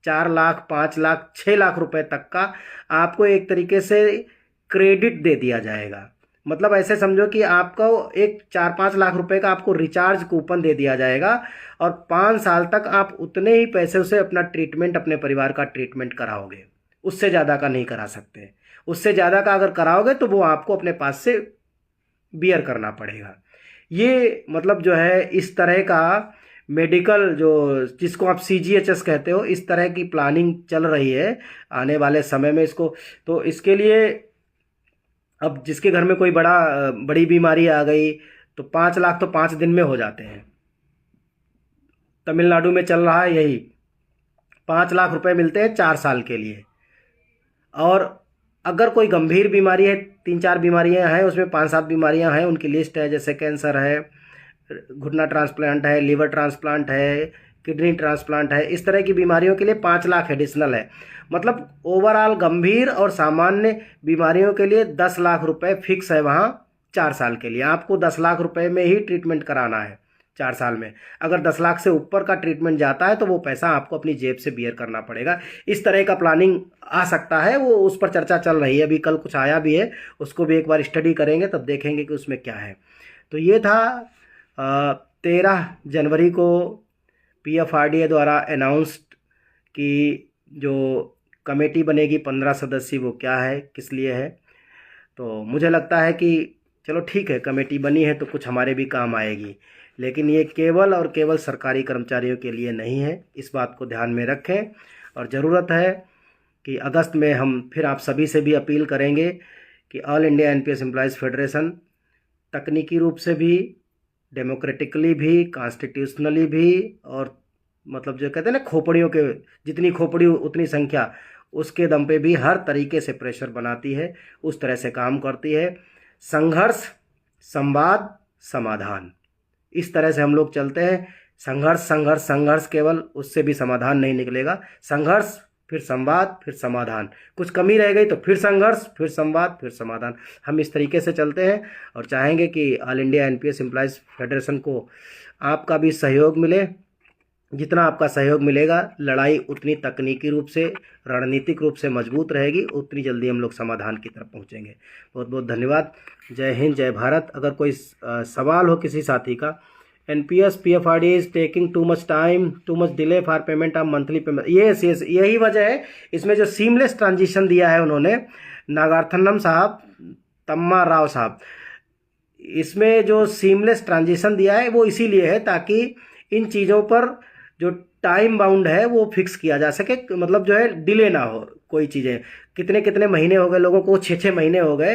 4 लाख, 5 लाख, 6 लाख रुपए तक का आपको एक तरीके से क्रेडिट दे दिया जाएगा। मतलब ऐसे समझो कि आपको एक 4-5 लाख रुपए का आपको रिचार्ज कूपन दे दिया जाएगा और 5 साल तक आप उतने ही पैसे से अपना ट्रीटमेंट, अपने परिवार का ट्रीटमेंट कराओगे। उससे ज़्यादा का नहीं करा सकते। उससे ज़्यादा का अगर कराओगे तो वो आपको अपने पास से बियर करना पड़ेगा। ये मतलब जो है इस तरह का मेडिकल जो जिसको आप CGHS कहते हो, इस तरह की प्लानिंग चल रही है आने वाले समय में इसको। तो इसके लिए अब जिसके घर में कोई बड़ी बीमारी आ गई तो 5 लाख तो 5 दिन में हो जाते हैं। तमिलनाडु में चल रहा है यही, 5 लाख रुपए मिलते हैं 4 साल के लिए। और अगर कोई गंभीर बीमारी है, 3-4 बीमारियां हैं उसमें, 5-7 बीमारियां हैं, उनकी लिस्ट है, जैसे कैंसर है, घुटना ट्रांसप्लांट है, लीवर ट्रांसप्लांट है, किडनी ट्रांसप्लांट है, इस तरह की बीमारियों के लिए 5 लाख एडिशनल है। मतलब ओवरऑल गंभीर और सामान्य बीमारियों के लिए 10 लाख रुपए फिक्स है वहाँ 4 साल के लिए। आपको 10 लाख रुपए में ही ट्रीटमेंट कराना है 4 साल में। अगर 10 लाख से ऊपर का ट्रीटमेंट जाता है तो वो पैसा आपको अपनी जेब से बियर करना पड़ेगा। इस तरह का प्लानिंग आ सकता है, वो उस पर चर्चा चल रही है। अभी कल कुछ आया भी है, उसको भी एक बार स्टडी करेंगे तब देखेंगे कि उसमें क्या है। तो ये था 13 जनवरी को PFRDA द्वारा अनाउंस्ड कि जो कमेटी बनेगी 15 सदस्यीय, वो क्या है, किस लिए है। तो मुझे लगता है कि चलो ठीक है, कमेटी बनी है तो कुछ हमारे भी काम आएगी। लेकिन ये केवल और केवल सरकारी कर्मचारियों के लिए नहीं है, इस बात को ध्यान में रखें। और ज़रूरत है कि अगस्त में हम फिर आप सभी से भी अपील करेंगे कि all India NPS employees federation तकनीकी रूप से भी, डेमोक्रेटिकली भी, कॉन्स्टिट्यूशनली भी, और मतलब जो कहते हैं ना खोपड़ियों के जितनी खोपड़ी उतनी संख्या, उसके दम पे भी हर तरीके से प्रेशर बनाती है, उस तरह से काम करती है। संघर्ष, संवाद, समाधान, इस तरह से हम लोग चलते हैं। संघर्ष संघर्ष संघर्ष केवल, उससे भी समाधान नहीं निकलेगा। संघर्ष, फिर संवाद, फिर समाधान। कुछ कमी रह गई तो फिर संघर्ष, फिर संवाद, फिर समाधान। हम इस तरीके से चलते हैं और चाहेंगे कि all India NPS employees federation को आपका भी सहयोग मिले। जितना आपका सहयोग मिलेगा, लड़ाई उतनी तकनीकी रूप से, रणनीतिक रूप से मजबूत रहेगी, उतनी जल्दी हम लोग समाधान की तरफ पहुंचेंगे। बहुत बहुत धन्यवाद। जय हिंद, जय भारत। अगर कोई सवाल हो किसी साथी का, NPS PFRDA is taking too much time, too much delay for payment of monthly payment. Yes, यही वजह है। इसमें जो सीमलेस ट्रांजिशन दिया है उन्होंने, नागार्थनम साहब, तम्मा राव साहब, इसमें जो सीमलेस ट्रांजिशन दिया है वो इसीलिए है ताकि इन चीज़ों पर जो टाइम बाउंड है वो फिक्स किया जा सके। मतलब जो है डिले ना हो कोई चीज़ें। कितने कितने महीने हो गए लोगों को, 6-6 महीने हो गए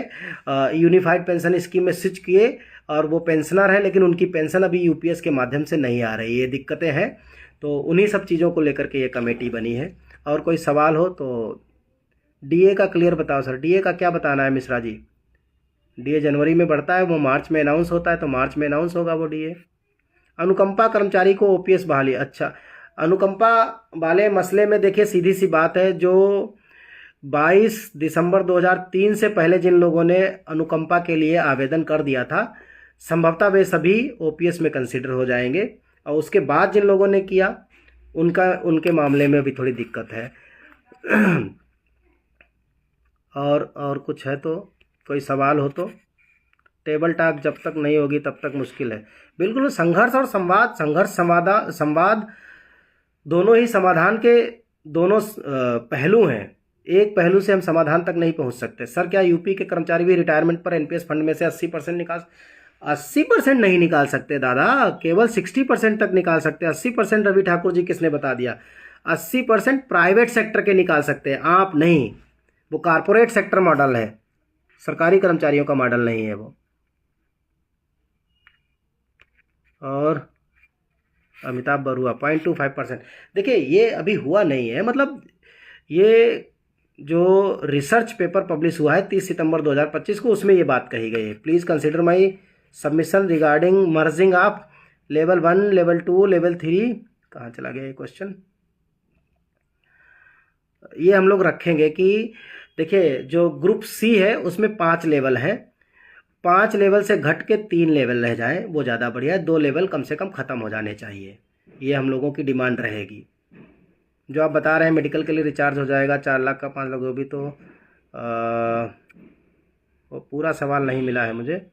यूनिफाइड पेंशन स्कीम में स्विच किए, और वो पेंशनर है लेकिन उनकी पेंशन अभी UPS के माध्यम से नहीं आ रही, ये दिक्कतें हैं। तो उन्हीं सब चीज़ों को लेकर के ये कमेटी बनी है। और कोई सवाल हो तो DA का क्लियर बताओ सर। DA का क्या बताना है मिश्रा जी? DA जनवरी में बढ़ता है, वो मार्च में अनाउंस होता है, तो मार्च में अनाउंस होगा वो DA। अनुकंपा कर्मचारी को OPS बहाली। अच्छा, अनुकंपा वाले मसले में देखिए सीधी सी बात है, जो 22 दिसंबर 2003 से पहले जिन लोगों ने अनुकंपा के लिए आवेदन कर दिया था, संभवतः वे सभी OPS में कंसिडर हो जाएंगे। और उसके बाद जिन लोगों ने किया उनके मामले में भी थोड़ी दिक्कत है। और कुछ है तो कोई सवाल हो तो? टेबल टॉक जब तक नहीं होगी तब तक मुश्किल है। बिल्कुल, संघर्ष और संवाद, संघर्ष संवाद दोनों ही समाधान के दोनों पहलू हैं। एक पहलू से हम समाधान तक नहीं पहुंच सकते। सर क्या UP के कर्मचारी भी रिटायरमेंट पर NPS फंड में से 80% निकाल? 80% नहीं निकाल सकते दादा, केवल 60% तक निकाल सकते हैं। 80% रवि ठाकुर जी किसने बता दिया? 80% प्राइवेट सेक्टर के निकाल सकते हैं, आप नहीं। वो कारपोरेट सेक्टर मॉडल है, सरकारी कर्मचारियों का मॉडल नहीं है वो। और अमिताभ बरुआ 0.25%। देखिए ये अभी हुआ नहीं है, मतलब ये जो रिसर्च पेपर पब्लिश हुआ है 30 सितंबर 2025 को, उसमें ये बात कही गई है। Please consider my submission regarding merging of level 1, level 2, level 3। कहाँ चला गया ये क्वेश्चन? ये हम लोग रखेंगे कि देखिए जो ग्रुप सी है उसमें 5 लेवल हैं, 5 लेवल से घट के 3 लेवल रह जाए वो ज़्यादा बढ़िया है। 2 लेवल कम से कम ख़त्म हो जाने चाहिए, ये हम लोगों की डिमांड रहेगी। जो आप बता रहे हैं मेडिकल के लिए रिचार्ज हो जाएगा 4 लाख का 5 लाख, वो भी तो वो पूरा सवाल नहीं मिला है मुझे।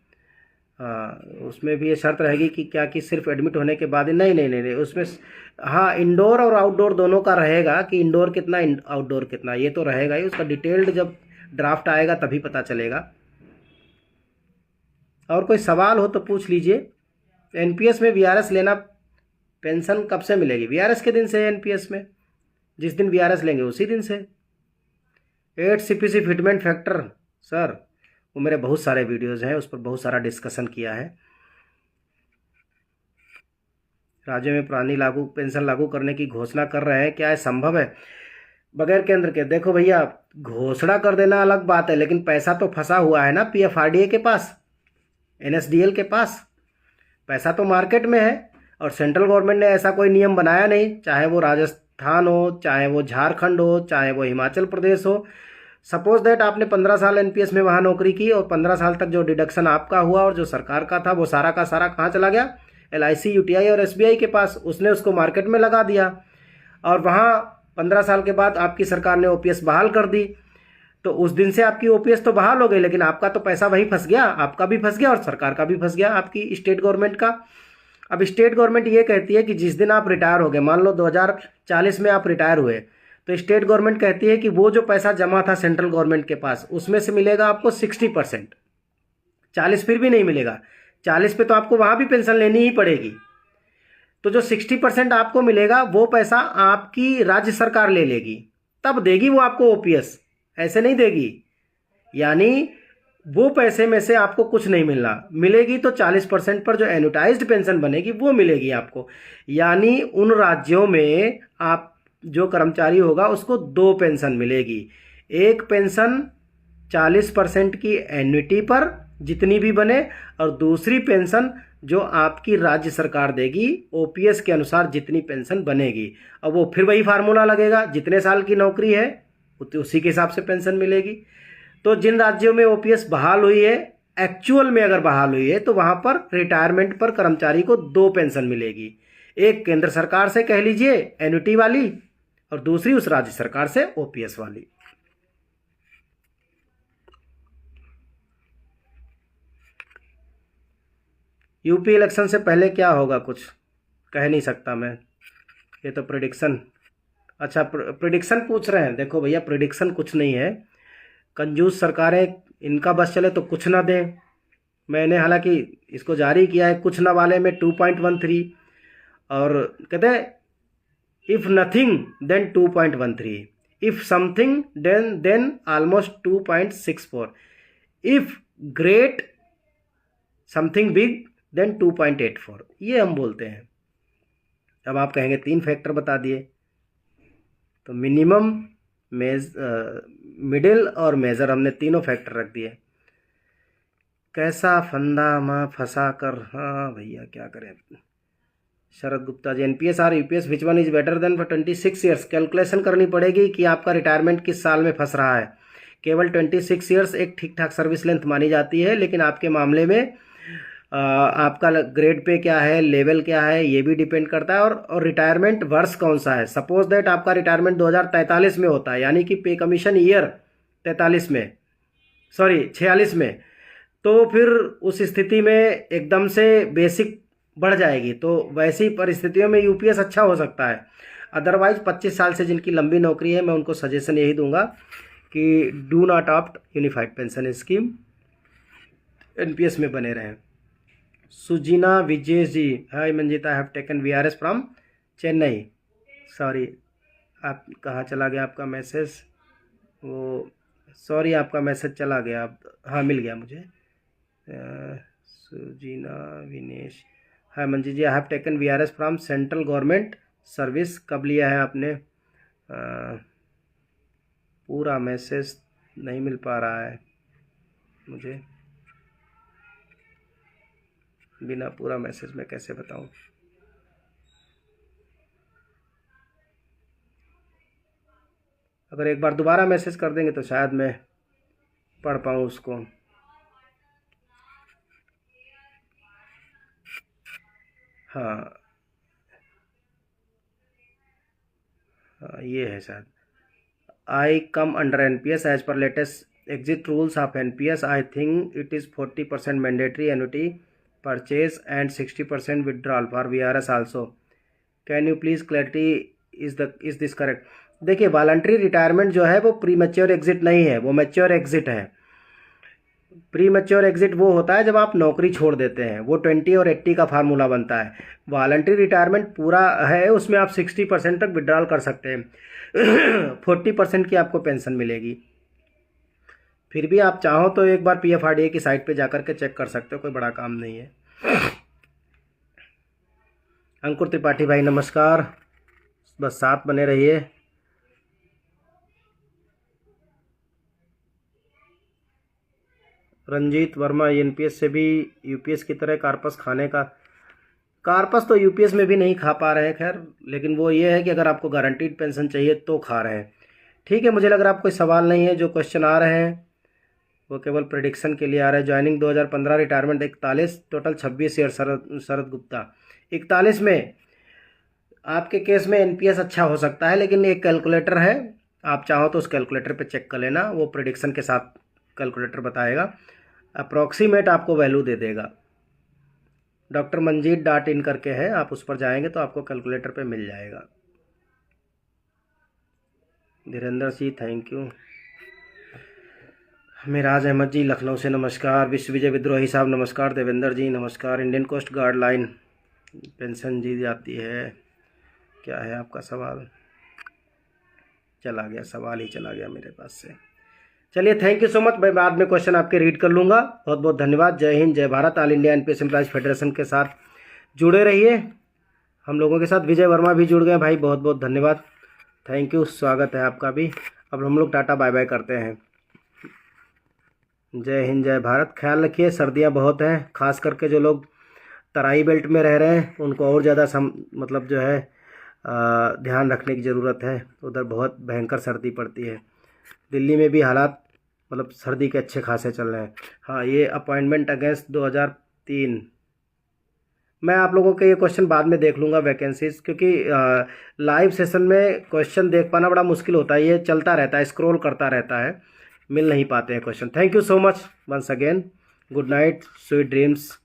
उसमें भी ये शर्त रहेगी कि क्या कि सिर्फ एडमिट होने के बाद ही? नहीं नहीं नहीं नहीं, उसमें हाँ इंडोर और आउटडोर दोनों का रहेगा कि इंडोर कितना आउटडोर कितना, ये तो रहेगा ही। उसका डिटेल्ड जब ड्राफ्ट आएगा तभी पता चलेगा। और कोई सवाल हो तो पूछ लीजिए। एनपीएस में वीआरएस लेना, पेंशन कब से मिलेगी? वीआरएस के दिन से है एनपीएस में, जिस दिन वीआरएस लेंगे उसी दिन से। 8 सीपीसी फिटमेंट फैक्टर सर, वो मेरे बहुत सारे वीडियोज़ हैं, उस पर बहुत सारा डिस्कशन किया है। राज्य में पुरानी लागू पेंशन लागू करने की घोषणा कर रहे हैं, क्या है संभव है बगैर केंद्र के? देखो भैया, घोषणा कर देना अलग बात है, लेकिन पैसा तो फंसा हुआ है ना पीएफआरडीए के पास, एनएसडीएल के पास। पैसा तो मार्केट में है, और सेंट्रल गवर्नमेंट ने ऐसा कोई नियम बनाया नहीं, चाहे वो राजस्थान हो, चाहे वो झारखंड हो, चाहे वो हिमाचल प्रदेश हो। सपोज दैट आपने 15 साल एनपीएस में वहाँ नौकरी की, और 15 साल तक जो डिडक्शन आपका हुआ और जो सरकार का था वो सारा का सारा कहाँ चला गया? एलआईसी, यूटीआई और एसबीआई के पास। उसने उसको मार्केट में लगा दिया, और वहाँ 15 साल के बाद आपकी सरकार ने ओपीएस बहाल कर दी। तो उस दिन से आपकी ओपीएस तो बहाल हो गई, लेकिन आपका तो पैसा वहीं फंस गया, आपका भी फंस गया और सरकार का भी फंस गया, आपकी स्टेट गवर्नमेंट का। अब स्टेट गवर्नमेंट ये कहती है कि जिस दिन आप रिटायर हो गए, मान लो 2040 में आप रिटायर हुए, तो स्टेट गवर्नमेंट कहती है कि वो जो पैसा जमा था सेंट्रल गवर्नमेंट के पास, उसमें से मिलेगा आपको 60%। 40 फिर भी नहीं मिलेगा, 40 पे तो आपको वहाँ भी पेंशन लेनी ही पड़ेगी। तो जो 60% आपको मिलेगा वो पैसा आपकी राज्य सरकार ले लेगी, तब देगी वो आपको ओपीएस, ऐसे नहीं देगी। यानी वो पैसे में से आपको कुछ नहीं मिलना, मिलेगी तो 40% पर जो एनुटाइज्ड पेंशन बनेगी वो मिलेगी आपको। यानी उन राज्यों में आप जो कर्मचारी होगा उसको 2 पेंशन मिलेगी। एक पेंशन 40% की एन्युटी पर जितनी भी बने, और दूसरी पेंशन जो आपकी राज्य सरकार देगी ओपीएस के अनुसार जितनी पेंशन बनेगी। अब वो फिर वही फार्मूला लगेगा, जितने साल की नौकरी है उसी के हिसाब से पेंशन मिलेगी। तो जिन राज्यों में ओपीएस बहाल हुई है, एक्चुअल में अगर बहाल हुई है, तो वहाँ पर रिटायरमेंट पर कर्मचारी को 2 पेंशन मिलेगी। एक केंद्र सरकार से कह लीजिए एन्युटी वाली, और दूसरी उस राज्य सरकार से ओपीएस वाली। यूपी इलेक्शन से पहले क्या होगा कुछ कह नहीं सकता मैं, ये तो प्रिडिक्शन। अच्छा प्रिडिक्शन पूछ रहे हैं, देखो भैया प्रिडिक्शन कुछ नहीं है। कंजूस सरकारें, इनका बस चले तो कुछ ना दें। मैंने हालांकि इसको जारी किया है कुछ ना वाले में 2.13, और कहते हैं if nothing then 2.13, if something then almost 2.64, if great something big then 2.84, ये हम बोलते हैं। अब आप कहेंगे 3 फैक्टर बता दिए, तो मिनिमम, मिडिल और मेजर, हमने तीनों फैक्टर रख दिए। कैसा फंदा माँ फंसा कर, हाँ भैया क्या करें। शरद गुप्ता जी, एनपीएस और UPS which one is better than for 26 years? Calculation करनी पड़ेगी कि आपका रिटायरमेंट किस साल में फंस रहा है। केवल 26 ईयर्स एक ठीक ठाक सर्विस लेंथ मानी जाती है, लेकिन आपके मामले में आपका ग्रेड पे क्या है, लेवल क्या है, ये भी डिपेंड करता है। और रिटायरमेंट वर्ष कौन सा है। सपोज दैट आपका रिटायरमेंट 2043 में होता है, यानी कि पे कमीशन ईयर 43 में, सॉरी 46 में, तो फिर उस स्थिति में एकदम से बेसिक बढ़ जाएगी, तो वैसी परिस्थितियों में यूपीएस अच्छा हो सकता है। अदरवाइज 25 साल से जिनकी लंबी नौकरी है, मैं उनको सजेशन यही दूंगा कि do not opt unified pension scheme, NPS में बने रहें। Sujina Vijay ji, hi Manjita, have taken VRS from Chennai, sorry आप कहाँ चला गया आपका मैसेज? वो सॉरी, आपका मैसेज चला गया। आप, हाँ मिल गया मुझे। सुजीना Vinesh, hi Manji ji, I have taken VRS from central government service. कब लिया है आपने? पूरा मैसेज नहीं मिल पा रहा है मुझे, बिना पूरा मैसेज में कैसे बताऊं। अगर एक बार दोबारा मैसेज कर देंगे तो शायद मैं पढ़ पाऊँ उसको। हाँ हाँ, ये है शायद। I come under NPS as per latest exit rules of NPS। I think it is 40% mandatory annuity purchase and 60% withdrawal for VRS also. Can you please clarity, is this correct? देखिए, वॉलंटरी रिटायरमेंट जो है वो premature exit नहीं है, वो mature exit है। Premature exit वो होता है जब आप नौकरी छोड़ देते हैं, वो 20 और 80 का फार्मूला बनता है। वॉलंटरी रिटायरमेंट पूरा है, उसमें आप 60% तक विड्रॉल कर सकते हैं। 40% की आपको पेंशन मिलेगी। फिर भी आप चाहो तो एक बार PFRDA की साइट पे जाकर के चेक कर सकते हो, कोई बड़ा काम नहीं है। अंकुर त्रिपाठी भाई नमस्कार, बस साथ बने रहिए। रंजीत वर्मा, NPS से भी UPS की तरह कार्पस खाने का? कार्पस तो UPS में भी नहीं खा पा रहे हैं खैर, लेकिन वो ये है कि अगर आपको गारंटीड पेंशन चाहिए तो खा रहे हैं। ठीक है, मुझे लग रहा है आप कोई सवाल नहीं है। जो क्वेश्चन आ रहे हैं वो केवल प्रेडिक्शन के लिए आ रहे हैं। Joining 2015, retirement 41, total 26 year. Sharad Gupta 41 में आपके केस में NPS अच्छा हो सकता है, लेकिन एक कैलकुलेटर है, आप चाहो तो उस कैलकुलेटर पे चेक कर लेना, वो प्रेडिक्शन के साथ कैलकुलेटर बताएगा, अप्रॉक्सीमेट आपको वैल्यू दे देगा। डॉक्टर मंजीत .in करके है, आप उस पर जाएंगे तो आपको कैलकुलेटर पे मिल जाएगा। Dhirendra Singh thank you. मिराज अहमद जी लखनऊ से नमस्कार। विश्व विजय विद्रोही साहब नमस्कार। देवेंद्र जी नमस्कार। Indian coast guard line pension जी जाती है, क्या है आपका सवाल? चला गया, सवाल ही चला गया मेरे पास से। चलिए, थैंक यू सो मच। मैं बाद में क्वेश्चन आपके रीड कर लूँगा। बहुत बहुत धन्यवाद। जय हिंद, जय Bharat. All India NPS employees federation के साथ जुड़े रहिए। हम लोगों के साथ विजय वर्मा भी जुड़ गए भाई, बहुत बहुत धन्यवाद, थैंक यू, स्वागत है आपका भी। अब हम लोग टाटा बाय बाय करते हैं। जय हिंद, जय भारत। ख्याल रखिए, सर्दियाँ बहुत हैं, खास करके जो लोग तराई बेल्ट में रह रहे हैं उनको और ज़्यादा मतलब जो है ध्यान रखने की ज़रूरत है। उधर बहुत भयंकर सर्दी पड़ती है। दिल्ली में भी हालात मतलब सर्दी के अच्छे खासे चल रहे हैं। हाँ, ये अपॉइंटमेंट अगेंस्ट 2003, मैं आप लोगों के ये क्वेश्चन बाद में देख लूँगा वैकेंसीज, क्योंकि लाइव सेशन में क्वेश्चन देख पाना बड़ा मुश्किल होता है, ये चलता रहता है, स्क्रॉल करता रहता है, मिल नहीं पाते हैं question. Thank you so much once again, good night, sweet dreams.